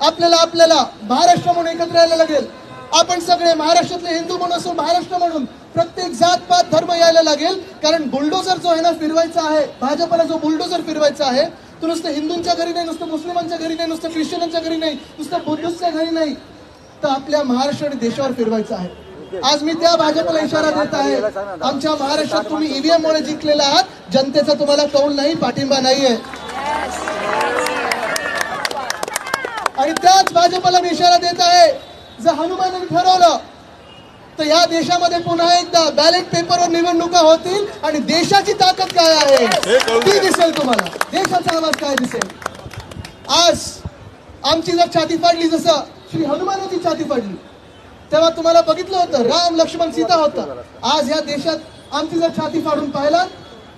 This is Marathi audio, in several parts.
आपल्याला महाराष्ट्र म्हणून एकत्र यायला लागेल. आपण सगळे महाराष्ट्रातले हिंदू म्हणून असो, महाराष्ट्र म्हणून प्रत्येक जात पात धर्म यायला लागेल. कारण बुलडोजर जो आहे ना फिरवायचा आहे, भाजपला जो बुलडोजर फिरवायचा आहे तो नुसतं हिंदूंच्या घरी नाही, नुसतं मुस्लिमांच्या घरी नाही, नुसतं ख्रिश्चनांच्या घरी नाही, नुसतं बुद्धिस्टच्या घरी नाही, तर आपल्या महाराष्ट्र आणि देशावर फिरवायचं आहे. आज मी त्या भाजपला इशारा देत आहे, आमच्या महाराष्ट्रात तुम्ही ईव्हीएम मुळे जिंकलेला आहात, जनतेचा तुम्हाला कौल नाही, पाठिंबा नाहीये. आणि त्याच भाजपला मी इशारा देत आहे, जर हनुमानाने ठरवलं तर या देशामध्ये पुन्हा एकदा बॅलेट पेपरवर निवडणुका होतील आणि देशाची ताकद काय आहे ती दिसेल तुम्हाला, देशाचा आवाज काय दिसेल. आज आमची जर छाती फाडली, जसं श्री हनुमानाची छाती फाडली, तेव्हा तुम्हाला बघितलं होतं राम लक्ष्मण सीता होतं. आज या देशात आमची जर छाती फाडून पाहिला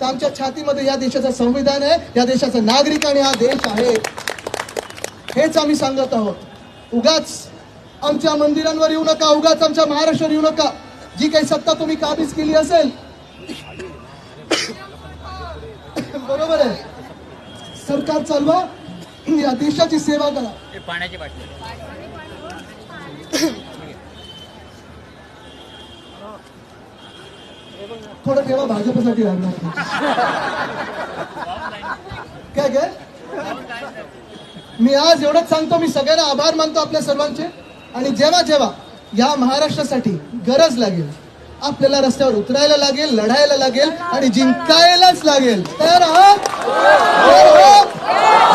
तर आमच्या छातीमध्ये या देशाचं संविधान आहे, या देशाचा नागरिक आणि हा देश आहे, हेच आम्ही सांगत आहोत. उगाच आमच्या मंदिरांवर येऊ नका, उगाच आमच्या महाराष्ट्रावर येऊ नका. जी काही सत्ता तुम्ही काबीज केली असेल, बरोबर आहे, सरकार चालवा, या देशाची सेवा करा. पाण्याची बाटली थोडं ठेवा, भाजपसाठी लागणार काय काय. मी आज एवढंच सांगतो, मी सगळ्यांना आभार मानतो आपल्या सर्वांचे. आणि जेव्हा जेव्हा या महाराष्ट्रासाठी गरज लागेल, आपल्याला रस्त्यावर उतरायला लागेल, लढायला लागेल आणि जिंकायलाच लागेल. तयार आहात?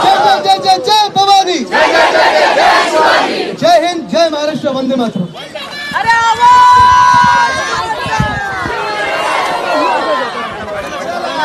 जय जय जय जय भवानी, जय हिंद, जय महाराष्ट्र, वंदे मातरम.